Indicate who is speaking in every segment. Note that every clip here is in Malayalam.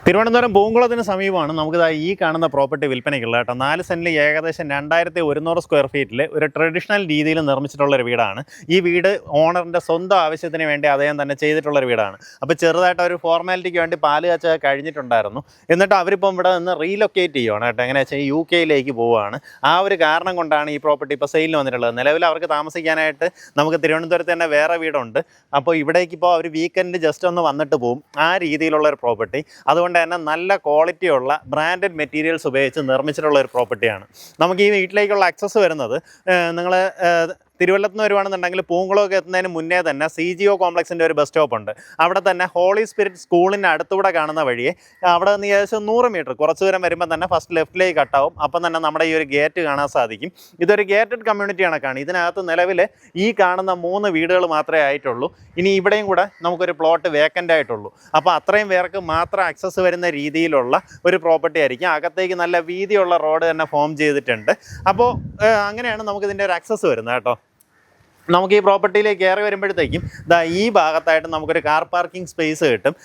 Speaker 1: തിരുവനന്തപുരം പൂങ്കുളത്തിന് സമീപമാണ് നമുക്ക് ഈ കാണുന്ന പ്രോപ്പർട്ടി വിൽപ്പനയ്ക്കുള്ള കേട്ടോ. 4 സെൻറ്റിൽ ഏകദേശം 2100 സ്ക്വയർ ഫീറ്റിൽ ഒരു ട്രഡീഷണൽ രീതിയിൽ നിർമ്മിച്ചിട്ടുള്ളൊരു വീടാണ്. ഈ വീട് ഓണറിൻ്റെ സ്വന്തം ആവശ്യത്തിന് വേണ്ടി അദ്ദേഹം തന്നെ ചെയ്തിട്ടുള്ളൊരു വീടാണ്. അപ്പോൾ ചെറുതായിട്ട് ഒരു ഫോർമാലിറ്റിക്ക് വേണ്ടി പാല് കാച്ച കഴിഞ്ഞിട്ടുണ്ടായിരുന്നു. എന്നിട്ട് അവരിപ്പം ഇവിടെ നിന്ന് റീലൊക്കേറ്റ് ചെയ്യുവാണ് കേട്ടോ. എങ്ങനെ വെച്ചാൽ UK പോവുകയാണ്. ആ ഒരു കാരണം കൊണ്ടാണ് ഈ പ്രോപ്പർട്ടി ഇപ്പോൾ സെയിലിന് വന്നിട്ടുള്ളത്. നിലവിൽ അവർക്ക് താമസിക്കാനായിട്ട് നമുക്ക് തിരുവനന്തപുരത്ത് തന്നെ വേറെ വീടുണ്ട്. അപ്പോൾ ഇവിടേക്ക് ഇപ്പോൾ അവർ വീക്കെൻഡ് ജസ്റ്റ് ഒന്ന് വന്നിട്ട് പോകും. ആ രീതിയിലുള്ള ഒരു പ്രോപ്പർട്ടി. അതുകൊണ്ട് തന്നെ നല്ല ക്വാളിറ്റിയുള്ള ബ്രാൻഡഡ് മെറ്റീരിയൽസ് ഉപയോഗിച്ച് നിർമ്മിച്ചിട്ടുള്ള ഒരു പ്രോപ്പർട്ടിയാണ്. നമുക്ക് ഈ വീട്ടിലേക്കുള്ള ആക്സസ് വരുന്നത് നിങ്ങൾ തിരുവല്ലത്ത് നിന്ന് വരുവാണെന്നുണ്ടെങ്കിൽ പൂങ്കുളമൊക്കെ എത്തുന്നതിന് മുന്നേ തന്നെ CGO കോംപ്ലക്സിൻ്റെ ഒരു ബസ് സ്റ്റോപ്പ് ഉണ്ട്. അവിടെ തന്നെ ഹോളി സ്പിരിറ്റ് സ്കൂളിൻ്റെ അടുത്തൂടെ കാണുന്ന വഴിയെ അവിടെ നിന്ന് ഏകദേശം 100 മീറ്റർ കുറച്ച് ദൂരം വരുമ്പോൾ തന്നെ ഫസ്റ്റ് ലെഫ്റ്റിലേക്ക് കട്ടാവും. അപ്പം തന്നെ നമ്മുടെ ഈ ഒരു ഗേറ്റ് കാണാൻ സാധിക്കും. ഇതൊരു ഗേറ്റഡ് കമ്മ്യൂണിറ്റി കണക്കാണ്. ഇതിനകത്ത് നിലവിൽ ഈ കാണുന്ന 3 വീടുകൾ മാത്രമേ ആയിട്ടുള്ളൂ. ഇനി ഇവിടെയും കൂടെ നമുക്കൊരു പ്ലോട്ട് വേക്കൻ്റ് ആയിട്ടുള്ളൂ. അപ്പോൾ അത്രയും പേർക്ക് മാത്രം ആക്സസ് വരുന്ന രീതിയിലുള്ള ഒരു പ്രോപ്പർട്ടി ആയിരിക്കും. അകത്തേക്ക് നല്ല വീതിയുള്ള റോഡ് തന്നെ ഫോം ചെയ്തിട്ടുണ്ട്. അപ്പോൾ അങ്ങനെയാണ് നമുക്കിതിൻ്റെ ഒരു ആക്സസ് വരുന്നത് കേട്ടോ. നമുക്ക് ഈ പ്രോപ്പർട്ടിയിലേക്ക് കയറി വരുമ്പോഴത്തേക്കും ഈ ഭാഗത്തായിട്ട് നമുക്കൊരു കാർ പാർക്കിംഗ് സ്പേസ് കിട്ടും.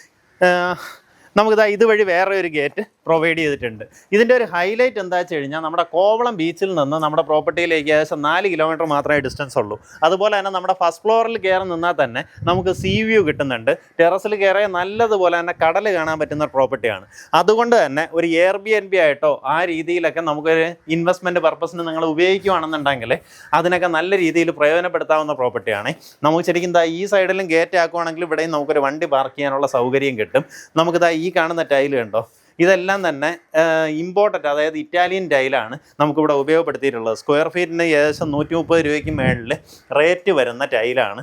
Speaker 1: നമുക്കിതാ ഇതുവഴി വേറെ ഒരു ഗേറ്റ് പ്രൊവൈഡ് ചെയ്തിട്ടുണ്ട്. ഇതിൻ്റെ ഒരു ഹൈലൈറ്റ് എന്താ വെച്ച് കഴിഞ്ഞാൽ നമ്മുടെ കോവളം ബീച്ചിൽ നിന്ന് നമ്മുടെ പ്രോപ്പർട്ടിയിലേക്ക് ഏകദേശം 4 കിലോമീറ്റർ മാത്രമേ ഡിസ്റ്റൻസ് ഉള്ളൂ. അതുപോലെ തന്നെ നമ്മുടെ ഫസ്റ്റ് ഫ്ലോറിൽ കയറി നിന്നാൽ തന്നെ നമുക്ക് സീ വ്യൂ കിട്ടുന്നുണ്ട്. ടെറസിൽ കയറിയ നല്ലതുപോലെ തന്നെ കടൽ കാണാൻ പറ്റുന്ന പ്രോപ്പർട്ടിയാണ്. അതുകൊണ്ട് തന്നെ ഒരു Airbnb ആയിട്ടോ ആ രീതിയിലൊക്കെ നമുക്കൊരു ഇൻവെസ്റ്റ്മെൻറ്റ് പർപ്പസിന് നിങ്ങൾ ഉപയോഗിക്കുകയാണെന്നുണ്ടെങ്കിൽ അതിനൊക്കെ നല്ല രീതിയിൽ പ്രയോജനപ്പെടുത്താവുന്ന പ്രോപ്പർട്ടിയാണ്. നമുക്ക് ശരിക്കും ഈ സൈഡിലും ഗേറ്റ് ആക്കുവാണെങ്കിൽ ഇവിടെയും നമുക്കൊരു വണ്ടി പാർക്ക് ചെയ്യാനുള്ള സൗകര്യം കിട്ടും. നമുക്കിതാ ഈ കാണുന്ന ടൈല് കണ്ടോ, ഇതെല്ലാം തന്നെ ഇമ്പോർട്ടൻ്റ്, അതായത് ഇറ്റാലിയൻ ടൈലാണ് നമുക്കിവിടെ ഉപയോഗപ്പെടുത്തിയിട്ടുള്ളത്. സ്ക്വയർ ഫീറ്റിന് ഏകദേശം 130 രൂപയ്ക്ക് മേളിൽ റേറ്റ് വരുന്ന ടൈലാണ്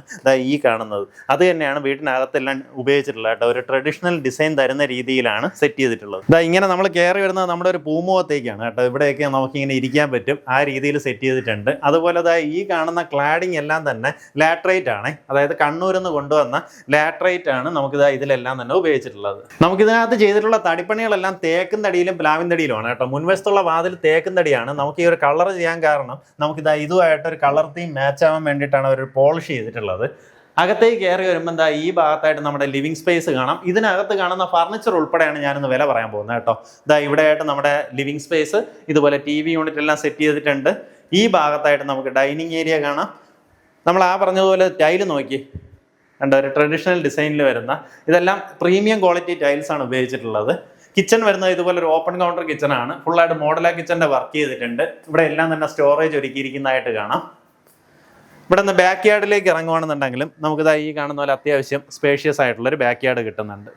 Speaker 1: ഈ കാണുന്നത്. അത് തന്നെയാണ് വീട്ടിനകത്തെല്ലാം ഉപയോഗിച്ചിട്ടുള്ളത് കേട്ടോ. ഒരു ട്രഡീഷണൽ ഡിസൈൻ തരുന്ന രീതിയിലാണ് സെറ്റ് ചെയ്തിട്ടുള്ളത്. ഇങ്ങനെ നമ്മൾ കയറി വരുന്നത് നമ്മുടെ ഒരു പൂമുഖത്തേക്കാണ് കേട്ടോ. ഇവിടെയൊക്കെ നമുക്കിങ്ങനെ ഇരിക്കാൻ പറ്റും. ആ രീതിയിൽ സെറ്റ് ചെയ്തിട്ടുണ്ട്. അതുപോലെ ഈ കാണുന്ന ക്ലാഡിങ് എല്ലാം തന്നെ ലാട്രൈറ്റ് ആണ്, അതായത് കണ്ണൂരിൽ നിന്ന് കൊണ്ടുവന്ന ലാട്രൈറ്റ് ആണ് നമുക്കിത് ഇതിലെല്ലാം തന്നെ ഉപയോഗിച്ചിട്ടുള്ളത്. നമുക്കിതിനകത്ത് ചെയ്തിട്ടുള്ള തടിപ്പണികളെല്ലാം തേക്കും തടിയിലും പ്ലാവിൻ തടിയിലുമാണ് കേട്ടോ. മുൻവശത്തുള്ള വാതിൽ തേക്കും തടിയാണ്. നമുക്ക് ഈ ഒരു കളർ ചെയ്യാൻ കാരണം നമുക്കിതാ ഇതുമായിട്ടൊരു കളർ തീം മാച്ച് ആവാൻ വേണ്ടിയിട്ടാണ് അവർ പോളിഷ് ചെയ്തിട്ടുള്ളത്. അകത്തേക്ക് കയറി വരുമ്പോൾ ഈ ഭാഗത്തായിട്ട് നമ്മുടെ ലിവിങ് സ്പേസ് കാണാം. ഇതിനകത്ത് കാണുന്ന ഫർണിച്ചർ ഉൾപ്പെടെയാണ് ഞാനിന്ന് വില പറയാൻ പോകുന്നത് കേട്ടോ. ഇവിടെയായിട്ട് നമ്മുടെ ലിവിങ് സ്പേസ്, ഇതുപോലെ TV യൂണിറ്റ് എല്ലാം സെറ്റ് ചെയ്തിട്ടുണ്ട്. ഈ ഭാഗത്തായിട്ട് നമുക്ക് ഡൈനിങ് ഏരിയ കാണാം. നമ്മൾ ആ പറഞ്ഞതുപോലെ ടൈല് നോക്കി കണ്ടോ, ഒരു ട്രഡീഷണൽ ഡിസൈനിൽ വരുന്ന ഇതെല്ലാം പ്രീമിയം ക്വാളിറ്റി ടൈൽസാണ് ഉപയോഗിച്ചിട്ടുള്ളത്. കിച്ചൺ വരുന്നത് ഇതുപോലെ ഒരു ഓപ്പൺ കൗണ്ടർ കിച്ചണാണ്. ഫുള്ളായിട്ട് മോഡലാ കിച്ചൻ്റെ വർക്ക് ചെയ്തിട്ടുണ്ട്. ഇവിടെ എല്ലാം തന്നെ സ്റ്റോറേജ് ഒരുക്കിയിരിക്കുന്നതായിട്ട് കാണാം. ഇവിടെ നിന്ന് ബാക്ക് യാർഡിലേക്ക് ഇറങ്ങുകയാണെന്നുണ്ടെങ്കിലും നമുക്കിതാ ഈ കാണുന്ന പോലെ അത്യാവശ്യം സ്പേഷ്യസ് ആയിട്ടുള്ളൊരു ബാക്ക് യാർഡ് കിട്ടുന്നുണ്ട്.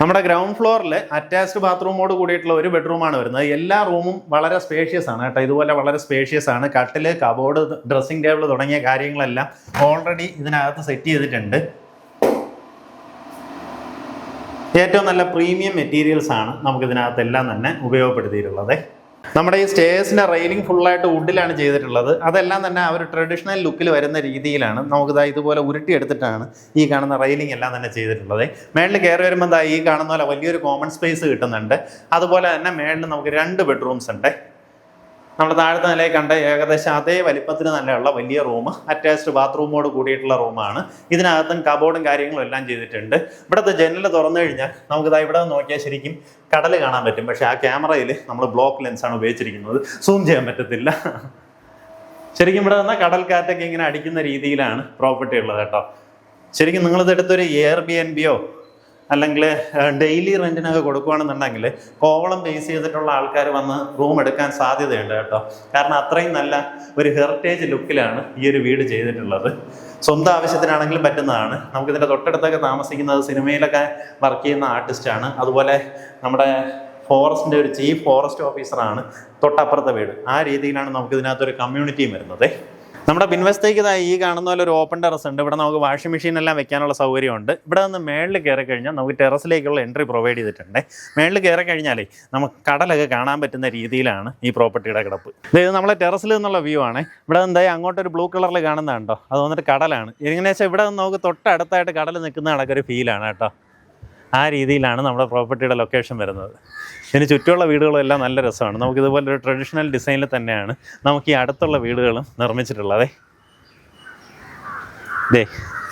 Speaker 1: നമ്മുടെ ഗ്രൗണ്ട് ഫ്ലോറിൽ അറ്റാച്ച്ഡ് ബാത്റൂമോട് കൂടിയിട്ടുള്ള ഒരു ബെഡ്റൂമാണ് വരുന്നത്. എല്ലാ റൂമും വളരെ സ്പേഷ്യസ് ആണ് കേട്ടോ. ഇതുപോലെ വളരെ സ്പേഷ്യസ് ആണ്. കട്ടില്, കബോർഡ്, ഡ്രസ്സിംഗ് ടേബിൾ തുടങ്ങിയ കാര്യങ്ങളെല്ലാം ഓൾറെഡി ഇതിനകത്ത് സെറ്റ് ചെയ്തിട്ടുണ്ട്. ഏറ്റവും നല്ല പ്രീമിയം മെറ്റീരിയൽസ് ആണ് നമുക്കിതിനകത്തെല്ലാം തന്നെ ഉപയോഗപ്പെടുത്തിയിട്ടുള്ളത്. നമ്മുടെ ഈ സ്റ്റേഴ്സിൻ്റെ റെയിലിംഗ് ഫുള്ളായിട്ട് വുഡിലാണ് ചെയ്തിട്ടുള്ളത്. അതെല്ലാം തന്നെ ആ ഒരു ട്രഡീഷണൽ ലുക്കിൽ വരുന്ന രീതിയിലാണ് നമുക്കിതാ ഇതുപോലെ ഉരുട്ടിയെടുത്തിട്ടാണ് ഈ കാണുന്ന റെയിലിംഗ് എല്ലാം തന്നെ ചെയ്തിട്ടുള്ളത്. മേളിൽ കയറി വരുമ്പോൾ ഈ കാണുന്ന പോലെ വലിയൊരു കോമൺ സ്പേസ് കിട്ടുന്നുണ്ട്. അതുപോലെ തന്നെ മേളിൽ നമുക്ക് 2 ബെഡ്റൂംസ് ഉണ്ട്. നമ്മൾ താഴത്തെ നിലയിൽ കണ്ട ഏകദേശം അതേ വലിപ്പത്തിന് തന്നെയുള്ള വലിയ റൂം, അറ്റാച്ച്ഡ് ബാത്റൂമോട് കൂടിയിട്ടുള്ള റൂമാണ്. ഇതിനകത്തും കബോർഡും കാര്യങ്ങളും എല്ലാം ചെയ്തിട്ടുണ്ട്. ഇവിടുത്തെ ജനൽ തുറന്നു കഴിഞ്ഞാൽ നമുക്കിതാ ഇവിടെ നോക്കിയാൽ ശരിക്കും കടൽ കാണാൻ പറ്റും. പക്ഷേ ആ ക്യാമറയിൽ നമ്മൾ ബ്ലോക്ക് ലെൻസാണ് ഉപയോഗിച്ചിരിക്കുന്നത്, സൂം ചെയ്യാൻ പറ്റത്തില്ല. ശരിക്കും ഇവിടെ നിന്നാൽ കടൽക്കാറ്റൊക്കെ ഇങ്ങനെ അടിക്കുന്ന രീതിയിലാണ് പ്രോപ്പർട്ടി ഉള്ളത് കേട്ടോ. ശരിക്കും നിങ്ങളിതെടുത്തൊരു Airbnb അല്ലെങ്കിൽ ഡെയിലി റെൻറ്റിനൊക്കെ കൊടുക്കുകയാണെന്നുണ്ടെങ്കിൽ കോവളം ബേസ് ചെയ്തിട്ടുള്ള ആൾക്കാർ വന്ന് റൂം എടുക്കാൻ സാധ്യതയുണ്ട് കേട്ടോ. കാരണം അത്രയും നല്ല ഒരു ഹെറിറ്റേജ് ലുക്കിലാണ് ഈ ഒരു വീട് ചെയ്തിട്ടുള്ളത്. സ്വന്തം ആവശ്യത്തിനാണെങ്കിലും പറ്റുന്നതാണ്. നമുക്കിതിൻ്റെ തൊട്ടടുത്തൊക്കെ താമസിക്കുന്നത് സിനിമയിലൊക്കെ വർക്ക് ചെയ്യുന്ന ആർട്ടിസ്റ്റാണ്. അതുപോലെ നമ്മുടെ ഫോറസ്റ്റിൻ്റെ ഒരു ചീഫ് ഫോറസ്റ്റ് ഓഫീസറാണ് തൊട്ടപ്പുറത്തെ വീട്. ആ രീതിയിലാണ് നമുക്കിതിനകത്തൊരു കമ്മ്യൂണിറ്റിയും വരുന്നത്. നമ്മുടെ പിൻവശത്തേക്ക് ഈ കാണുന്ന പോലെ ഒരു ഓപ്പൺ ടെറസ് ഉണ്ട്. ഇവിടെ നമുക്ക് വാഷിംഗ് മെഷീൻ എല്ലാം വെക്കാനുള്ള സൗകര്യമുണ്ട്. ഇവിടെ നിന്ന് മേളിൽ കയറി കഴിഞ്ഞാൽ നമുക്ക് ടെറസിലേക്കുള്ള എൻട്രി പ്രൊവൈഡ് ചെയ്തിട്ടുണ്ട്. മേളിൽ കയറി കഴിഞ്ഞാലേ നമുക്ക് കടലൊക്കെ കാണാൻ പറ്റുന്ന രീതിയിലാണ് ഈ പ്രോപ്പർട്ടിയുടെ കിടപ്പ്. ഇത് നമ്മളെ ടെറസിൽ നിന്നുള്ള വ്യൂ ആണ്. ഇവിടെ അങ്ങോട്ടൊരു ബ്ലൂ കളറിൽ കാണുന്നതുണ്ടോ, അത് വന്നിട്ട് കടലാണ്. എങ്ങനെയാ വെച്ചാൽ ഇവിടെ നിന്ന് നമുക്ക് തൊട്ടടുത്തായിട്ട് കടൽ നിൽക്കുന്ന കണക്കൊരു ഫീലാണ് കേട്ടോ. ആ രീതിയിലാണ് നമ്മുടെ പ്രോപ്പർട്ടിയുടെ ലൊക്കേഷൻ വരുന്നത്. ഇതിന് ചുറ്റുമുള്ള വീടുകളും എല്ലാം നല്ല രസമാണ്. നമുക്കിതുപോലെ ഒരു ട്രഡീഷണൽ ഡിസൈനിൽ തന്നെയാണ് നമുക്ക് ഈ അടുത്തുള്ള വീടുകളും നിർമ്മിച്ചിട്ടുള്ളത്.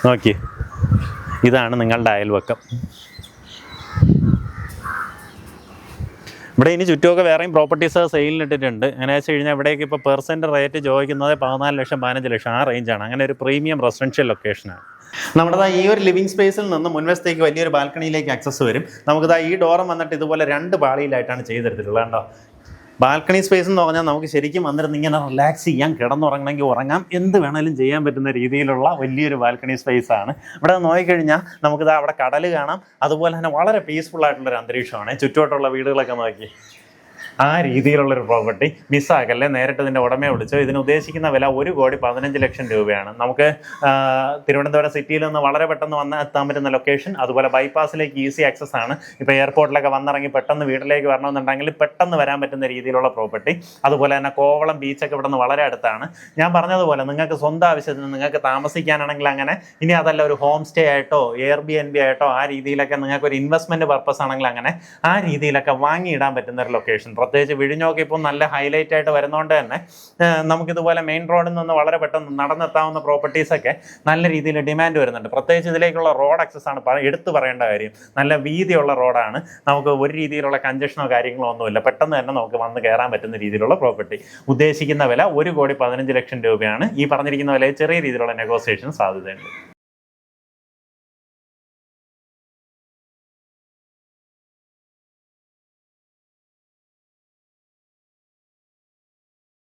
Speaker 1: നോക്കി, ഇതാണ് നിങ്ങളുടെ അയൽവക്കം. ഇവിടെ ഇനി ചുറ്റുമൊക്കെ വേറെയും പ്രോപ്പർട്ടീസ് സെയിലിനിട്ടിട്ടുണ്ട്. എങ്ങനെ വെച്ച് കഴിഞ്ഞാൽ ഇവിടേക്ക് ഇപ്പോൾ പെർസെൻറ്റ് റേറ്റ് ചോദിക്കുന്നത് 14 ലക്ഷം 15 ലക്ഷം ആ റേഞ്ചാണ്. അങ്ങനെ ഒരു പ്രീമിയം റെസിഡൻഷ്യൽ ലൊക്കേഷനാണ്. നമ്മുടെ ഈ ഒരു ലിവിംഗ് സ്പേസിൽ നിന്ന് മുൻവശത്തേക്ക് വലിയൊരു ബാൽക്കണിയിലേക്ക് ആക്സസ് വരും. നമുക്കിതാ ഈ ഡോറും വന്നിട്ട് ഇതുപോലെ 2 പാളിയിലായിട്ടാണ് ചെയ്തെടുത്തിട്ടുള്ളത്. കണ്ടോ, ബാൽക്കണി സ്പേസ് എന്ന് പറഞ്ഞാൽ നമുക്ക് ശരിക്കും വന്നിരുന്ന് ഇങ്ങനെ റിലാക്സ് ചെയ്യാം, കിടന്നുറങ്ങണമെങ്കിൽ ഉറങ്ങാം, എന്ത് വേണമെങ്കിലും ചെയ്യാൻ പറ്റുന്ന രീതിയിലുള്ള വലിയൊരു ബാൽക്കണി സ്പേസ് ആണ്. ഇവിടെ നോക്കിക്കഴിഞ്ഞാൽ നമുക്കിത് അവിടെ കടൽ കാണാം. അതുപോലെ തന്നെ വളരെ പീസ്ഫുൾ ആയിട്ടുള്ളൊരു അന്തരീക്ഷമാണ്. ചുറ്റുവട്ടുള്ള വീടുകളൊക്കെ നോക്കി ആ രീതിയിലുള്ളൊരു പ്രോപ്പർട്ടി മിസ്സാക്കല്ലേ. നേരിട്ട് ഇതിൻ്റെ ഉടമയെ വിളിച്ചു. ഇതിന് ഉദ്ദേശിക്കുന്ന വില 1,15 ലക്ഷം രൂപയാണ്. നമുക്ക് തിരുവനന്തപുരം സിറ്റിയിൽ നിന്ന് വളരെ പെട്ടെന്ന് വന്ന് എത്താൻ പറ്റുന്ന ലൊക്കേഷൻ, അതുപോലെ ബൈപ്പാസിലേക്ക് ഈസി ആക്സസ് ആണ്. ഇപ്പോൾ എയർപോർട്ടിലൊക്കെ വന്നിറങ്ങി പെട്ടെന്ന് വീട്ടിലേക്ക് വരണമെന്നുണ്ടെങ്കിൽ പെട്ടെന്ന് വരാൻ പറ്റുന്ന രീതിയിലുള്ള പ്രോപ്പർട്ടി. അതുപോലെ തന്നെ കോവളം ബീച്ചൊക്കെ ഇവിടെ നിന്ന് വളരെ അടുത്താണ്. ഞാൻ പറഞ്ഞതുപോലെ നിങ്ങൾക്ക് സ്വന്തം ആവശ്യത്തിന് നിങ്ങൾക്ക് താമസിക്കാനാണെങ്കിൽ അങ്ങനെ, ഇനി അതല്ല ഒരു ഹോം സ്റ്റേ ആയിട്ടോ Airbnb ആയിട്ടോ ആ രീതിയിലൊക്കെ നിങ്ങൾക്ക് ഒരു ഇൻവെസ്റ്റ്മെൻറ്റ് പർപ്പസ് ആണെങ്കിൽ അങ്ങനെ ആ രീതിയിലൊക്കെ വാങ്ങിയിടാൻ പറ്റുന്ന ഒരു ലൊക്കേഷൻ. പ്രത്യേകിച്ച് വിഴിഞ്ഞൊക്കെ ഇപ്പോൾ നല്ല ഹൈലൈറ്റ് ആയിട്ട് വരുന്നതുകൊണ്ട് തന്നെ നമുക്കിതുപോലെ മെയിൻ റോഡിൽ നിന്ന് വളരെ പെട്ടെന്ന് നടന്നെത്താവുന്ന പ്രോപ്പർട്ടീസൊക്കെ നല്ല രീതിയിൽ ഡിമാൻഡ് വരുന്നുണ്ട്. പ്രത്യേകിച്ച് ഇതിലേക്കുള്ള റോഡ് ആക്സസ് ആണ് എടുത്തു പറയേണ്ട കാര്യം. നല്ല വീതിയുള്ള റോഡാണ്. നമുക്ക് ഒരു രീതിയിലുള്ള കഞ്ചക്ഷനോ കാര്യങ്ങളോ ഒന്നുമില്ല. പെട്ടെന്ന് തന്നെ നമുക്ക് വന്ന് കയറാൻ പറ്റുന്ന രീതിയിലുള്ള പ്രോപ്പർട്ടി. ഉദ്ദേശിക്കുന്ന വില 1,15 ലക്ഷം രൂപയാണ്. ഈ പറഞ്ഞിരിക്കുന്ന വിലയിൽ ചെറിയ രീതിയിലുള്ള നെഗോസിയേഷൻ സാധ്യതയുണ്ട്.